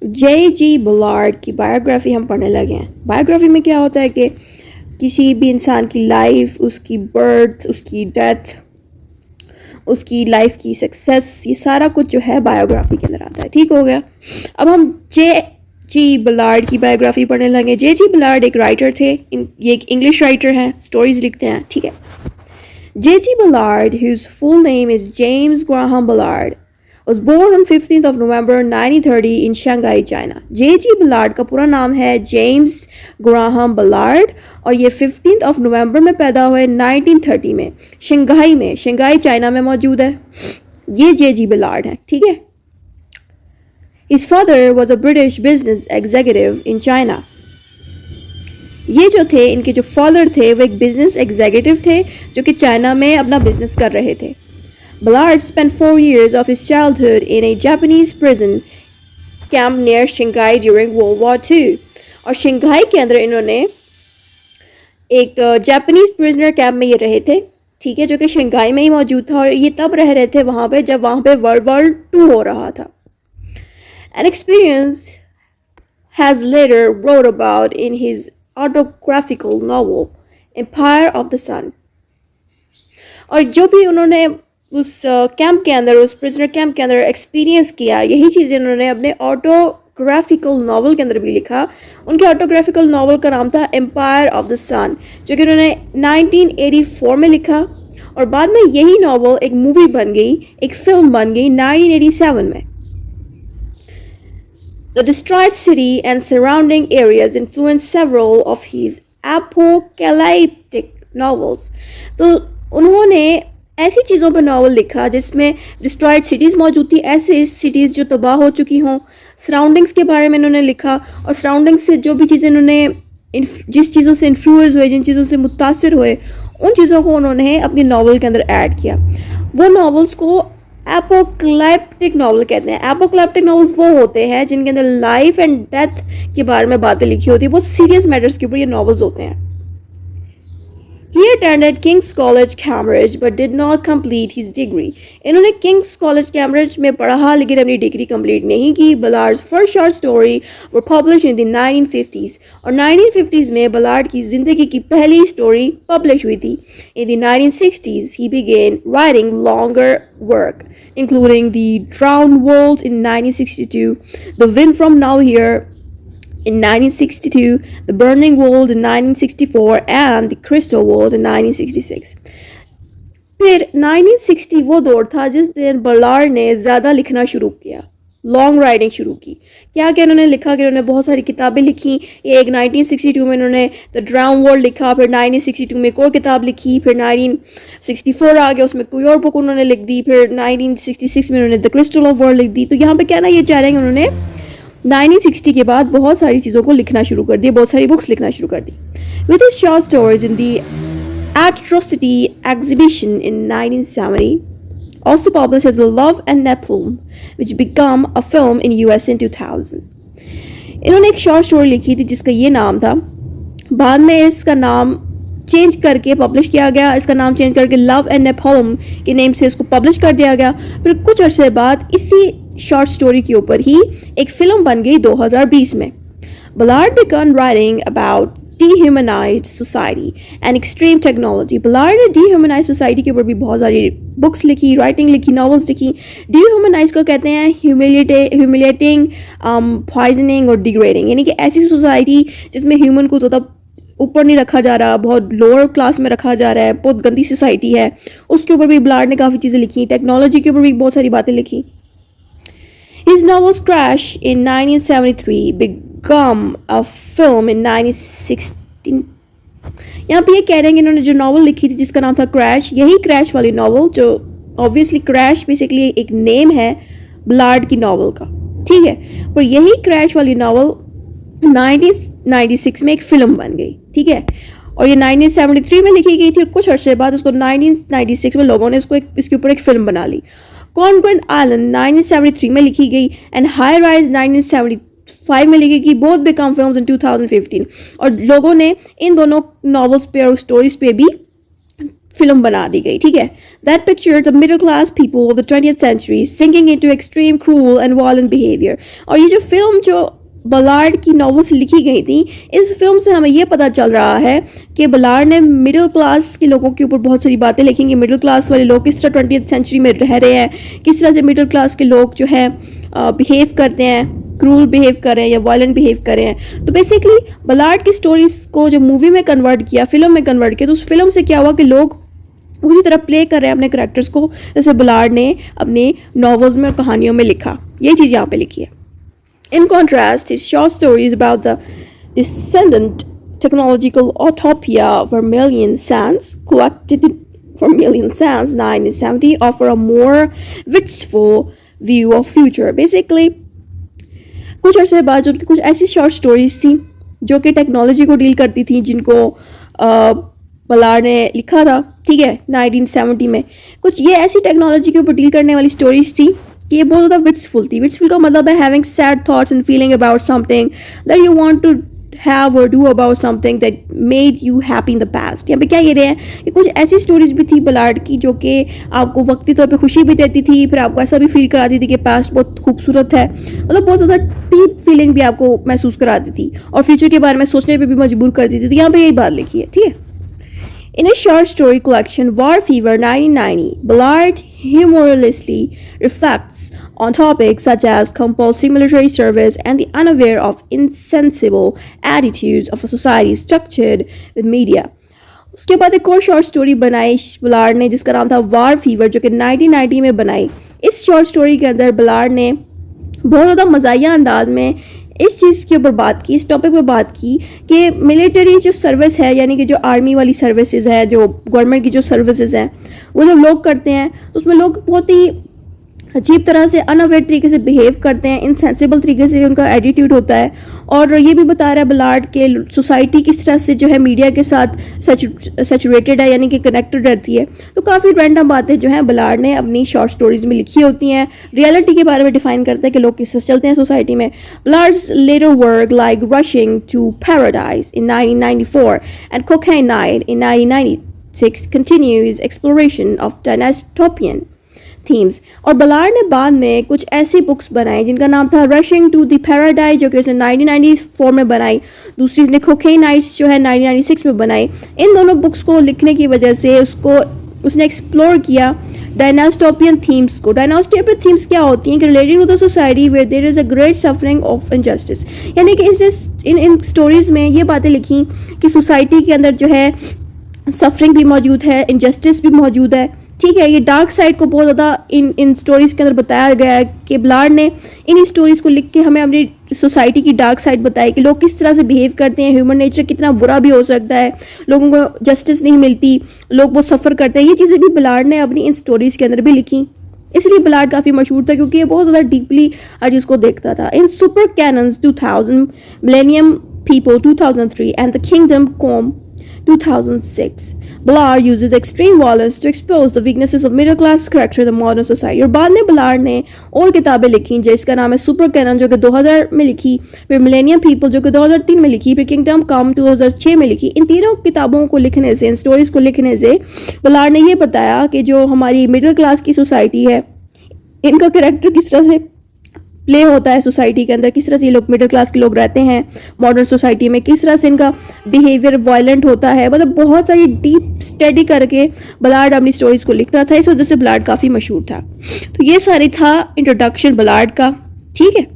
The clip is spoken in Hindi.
J.G. बलार्ड की बायोग्राफी हम पढ़ने लगे हैं। बायोग्राफी में क्या होता है कि किसी भी इंसान की लाइफ, उसकी बर्थ, उसकी डेथ, उसकी लाइफ की सक्सेस, ये सारा कुछ जो है बायोग्राफी के अंदर आता है। ठीक हो गया। अब हम J.G. बलार्ड की बायोग्राफी पढ़ने लगे। J.G. बलार्ड एक राइटर थे, ये एक इंग्लिश राइटर हैं, स्टोरीज लिखते हैं। ठीक है। J.G. Ballard, whose full name is James Graham Ballard, was born on 15th of November 1930 in Shanghai, China. J.G. Ballard का पूरा नाम है जेम्स ग्राहम बलार्ड और ये 15th of November में पैदा हुए 1930 में शंघाई में, शंघाई चाइना में मौजूद है। ये J.G. Ballard है। ठीक है। His father was a British business executive in China. ये जो थे, इनके जो फादर थे वो एक बिजनेस एग्जीक्यूटिव थे जो कि चाइना में अपना बिजनेस कर रहे थे। Ballard spent 4 years of his childhood in a Japanese prison camp near Shanghai during World War II. और शंघाई के अंदर इन्होंने एक जापानीज प्रिजनर कैंप में ये रहे थे। ठीक है, जो कि शंघाई में ही मौजूद था और ये तब रह रहे थे वहाँ पे जब वहाँ पे वर्ल्ड वॉर 2 हो रहा था। An experience has later wrote about in his autographical novel Empire of the Sun. और जो भी उन्होंने उस कैंप के अंदर, उस प्रिजनर कैंप के अंदर एक्सपीरियंस किया, यही चीज़ें उन्होंने अपने ऑटोग्राफिकल नॉवल के अंदर भी लिखा। उनके ऑटोग्राफिकल नॉवल का नाम था एम्पायर ऑफ द सन, जो कि उन्होंने 1984 में लिखा और बाद में यही नॉवल एक मूवी बन गई, एक फिल्म बन गई 1987 में। The destroyed city and surrounding areas influenced several of his apocalyptic novels. तो उन्होंने ऐसी चीज़ों पर नावल लिखा जिसमें डिस्ट्रॉयड सिटीज़ मौजूद थी, ऐसी सिटीज़ जो तबाह हो चुकी हों। सराउंडिंग्स के बारे में इन्होंने लिखा और सराउंडिंग्स से जो भी चीज़ें इन्होंने जिस चीज़ों से इन्फ्लुएंस हुए, जिन चीज़ों से मुतासिर हुए, उन चीज़ों को उन्होंने अपनी नावल के अंदर ऐड किया। वो नावल्स को एपोक्लिप्टिक नावल कहते हैं। एपोक्लिप्टिक नावल्स वो होते हैं जिनके अंदर लाइफ एंड डेथ के बारे में बातें लिखी होती है, बहुत सीरियस मैटर्स के ऊपर ये नावल्स होते हैं। He attended King's College, Cambridge, but did not complete his degree. इन्होंने King's College, Cambridge में पढ़ा लेकिन अपनी डिग्री कंप्लीट नहीं की। Ballard's first short story were published in the 1950s और 1950s में बलार्ड की जिंदगी की पहली स्टोरी पब्लिश हुई थी। In the 1960s, he began writing longer work, including The Drowned World in 1962, The Wind from Now Here in 1962, The Burning World in 1964 and The Crystal World in 1966. फिर 1960 वो दौर था जिस दिन बलार्ड ने ज़्यादा लिखना शुरू किया, लॉन्ग राइटिंग शुरू की। क्या क्या उन्होंने लिखा कि उन्होंने बहुत सारी किताबें लिखी। एक 1962 में उन्होंने द ड्राउन वर्ल्ड लिखा, फिर 1962 में एक और किताब लिखी, फिर 1964 आ गया, उसमें कोई और बुक उन्होंने लिख दी, फिर 1966 में उन्होंने द क्रिस्टल ऑफ वर्ल्ड लिख दी। तो यहाँ पे क्या ना ये चाह रहे हैं कि उन्होंने 1960 के बाद बहुत सारी चीज़ों को लिखना शुरू कर दिया, बहुत सारी बुक्स लिखना शुरू कर दी। With his short stories in the atrocity exhibition in 1970, also published as Love and Napalm, which became a film in US in 2000. इन्होंने एक शॉर्ट स्टोरी लिखी थी जिसका ये नाम था, बाद में इसका नाम चेंज करके पब्लिश किया गया, इसका नाम चेंज करके लव एंड नेपोलियन के नेम से इसको पब्लिश कर दिया गया। फिर कुछ अरसे बाद इसी शॉर्ट स्टोरी के ऊपर ही एक फिल्म बन गई 2020 में। Ballard began writing about dehumanized society and extreme technology. Ballard ने dehumanized society के ऊपर भी बहुत सारी बुक्स लिखी, राइटिंग लिखी, नॉवेल्स लिखी। dehumanized को कहते हैं humiliating, poisoning और degrading, यानी कि ऐसी सोसाइटी जिसमें ह्यूमन को ज़्यादा ऊपर नहीं रखा जा रहा, बहुत लोअर क्लास में रखा जा रहा है, बहुत गंदी सोसाइटी है, उसके ऊपर भी बलार्ड ने काफ़ी चीज़ें लिखी। टेक्नोलॉजी के ऊपर भी बहुत सारी बातें लिखी। His novels Crash in 1973 became a film in 1916. यहाँ पे ये कह रहे हैं कि इन्होंने जो नॉवल लिखी थी जिसका नाम था क्रैश, यही क्रैश वाली नॉवल, जो ऑब्वियसली क्रैश बेसिकली एक नेम है बलार्ड की नॉवल का, ठीक है, पर यही क्रैश वाली नॉवल 1996 में एक फिल्म बन गई, ठीक है, और ये 1973 में लिखी गई थी और कुछ अर्से बाद उसको 1996 में लोगों ने इसके ऊपर एक फिल्म बना ली। कॉन्ग्रेंट आइलैंड 1973 में लिखी गई एंड हाई राइज 1975 में लिखी गई, बोथ बिकम फिल्म्स इन 2015, और लोगों ने इन दोनों नॉवेल्स पे और स्टोरीज पे भी फिल्म बना दी गई, ठीक है। That picture the middle class people of the 20th century sinking into extreme cruel and violent behaviour. और ये जो फिल्म जो बलार्ड की नॉवेल से लिखी गई थी, इस फिल्म से हमें यह पता चल रहा है कि बलार्ड ने मिडिल क्लास के लोगों के ऊपर बहुत सारी बातें लिखी कि मिडिल क्लास वाले लोग किस तरह 20th सेंचुरी में रह रहे हैं, किस तरह से मिडिल क्लास के लोग जो है बिहेव करते हैं, क्रूल बिहेव कर रहे हैं या वायलेंट बिहेव कर रहे हैं। तो बेसिकली बलार्ड की स्टोरीज को जो मूवी में कन्वर्ट किया, फिल्म में कन्वर्ट किया, तो उस फिल्म से क्या हुआ कि लोग उसी तरह प्ले कर रहे हैं अपने करेक्टर्स को जैसे बलार्ड ने अपने नॉवेल्स में और कहानियों में लिखा। ये चीज़ यहाँ पे लिखी है। In contrast, his short stories about the descendant technological utopia Vermilion Sands, collected in Vermilion Sands 1970, offer a more wistful view of future. Basically, कुछ अरसे बाद उनकी कुछ ऐसी शॉर्ट स्टोरीज थी जो कि टेक्नोलॉजी को डील करती थी, जिनको बलार्ड ने लिखा था, ठीक है, 1970 में। कुछ ये ऐसी टेक्नोलॉजी के ऊपर डील करने वाली स्टोरीज थी कि ये बहुत ज़्यादा विट्सफुल थी। विट्सफुल का मतलब है having sad thoughts and feeling about something that you want to have or do about something that made you happy in the past. यहाँ पे क्या कह रहे हैं कि कुछ ऐसी स्टोरीज भी थी बलार्ड की जो कि आपको वक्ती तौर पे खुशी भी देती थी, फिर आपको ऐसा भी फील कराती थी कि पास्ट बहुत खूबसूरत है, मतलब बहुत ज़्यादा डीप फीलिंग भी आपको महसूस कराती थी और फ्यूचर के बारे में सोचने पर भी मजबूर करती थी। तो यहाँ पे यही बात लिखी है, ठीक है। In his short story collection War Fever 1990, Ballard humorously reflects on topics such as compulsory military service and the unaware of insensible attitudes of a society structured with media. उसके बाद एक और शॉर्ट स्टोरी बनाई बलार्ड ने जिसका नाम था वार फीवर, जो कि 1990 में बनाई। इस शॉर्ट स्टोरी के अंदर बलार्ड ने बहुत ज़्यादा मज़ाहिया अंदाज में इस चीज़ के ऊपर बात की, इस टॉपिक पे बात की कि मिलिट्री जो सर्विस है, यानी कि जो आर्मी वाली सर्विसेज है, जो गवर्नमेंट की जो सर्विसेज हैं, वो जब लोग करते हैं तो उसमें लोग बहुत ही अजीब तरह से अनअवेयर तरीके से बिहेव करते हैं, इनसेंसिबल तरीके से उनका एटीट्यूड होता है। और ये भी बता रहा है बलार्ड के सोसाइटी किस तरह से जो है मीडिया के साथ सैचुरेटेड है, यानी कि कनेक्टेड रहती है। तो काफ़ी रैंडम बातें जो हैं बलार्ड ने अपनी शॉर्ट स्टोरीज में लिखी होती हैं, रियलिटी के बारे में डिफाइन करता है कि लोग किस तरह चलते हैं सोसाइटी में। Ballard's later work like rushing to paradise in 1994 and cocaine night in 1996 continues exploration of dystopian themes. और बलार्ड ने बाद में कुछ ऐसी बुक्स बनाई जिनका नाम था रशिंग टू द पैराडाइज, जो कि उसने 1994 में बनाई। दूसरी इसने कोकेन नाइट्स जो है 1996 में बनाई। इन दोनों बुक्स को लिखने की वजह से उसने एक्सप्लोर किया डायनास्टोपियन थीम्स को। डायनास्टोपियन थीम्स क्या होती हैं कि relating to the society where there is a great suffering of injustice, यानी कि इन स्टोरीज में ये बातें लिखी कि सोसाइटी के अंदर जो है सफरिंग भी मौजूद है, इनजस्टिस भी मौजूद है, ठीक है। ये डार्क साइड को बहुत ज़्यादा इन स्टोरीज़ के अंदर बताया गया है कि बलार्ड ने इन स्टोरीज़ को लिख के हमें अपनी सोसाइटी की डार्क साइड बताई कि लोग किस तरह से बिहेव करते हैं, ह्यूमन नेचर कितना बुरा भी हो सकता है, लोगों को जस्टिस नहीं मिलती, लोग बहुत सफ़र करते हैं। ये चीज़ें भी बलार्ड ने अपनी इन स्टोरीज़ के अंदर भी लिखी। इसलिए बलार्ड काफ़ी मशहूर था क्योंकि ये बहुत ज़्यादा डीपली हर चीज़ को देखता था। In super Cannes 2000, millennium people 2003 and the kingdom come 2006, Ballard uses extreme violence to expose the weaknesses of middle class character in the modern society। और बाद में बलार्ड ने और किताबें लिखी जिसका नाम है सुपर कैनन, जो कि 2000 में लिखी, फिर मिलेनियम पीपल जो कि 2003 में लिखी, फिर किंगडम कम 2006 में लिखी। इन तीनों किताबों को लिखने से, इन स्टोरीज को लिखने से बलार्ड ने ये बताया कि जो हमारी मिडिल क्लास की सोसाइटी है, इनका कैरेक्टर किस तरह से प्ले होता है सोसाइटी के अंदर, किस तरह से ये लोग मिडिल क्लास के लोग रहते हैं मॉडर्न सोसाइटी में, किस तरह से इनका बिहेवियर वायलेंट होता है, मतलब बहुत सारी डीप स्टडी करके बलार्ड अपनी स्टोरीज को लिखता था। इस वजह से बलार्ड काफ़ी मशहूर था। तो ये सारी था इंट्रोडक्शन बलार्ड का, ठीक है।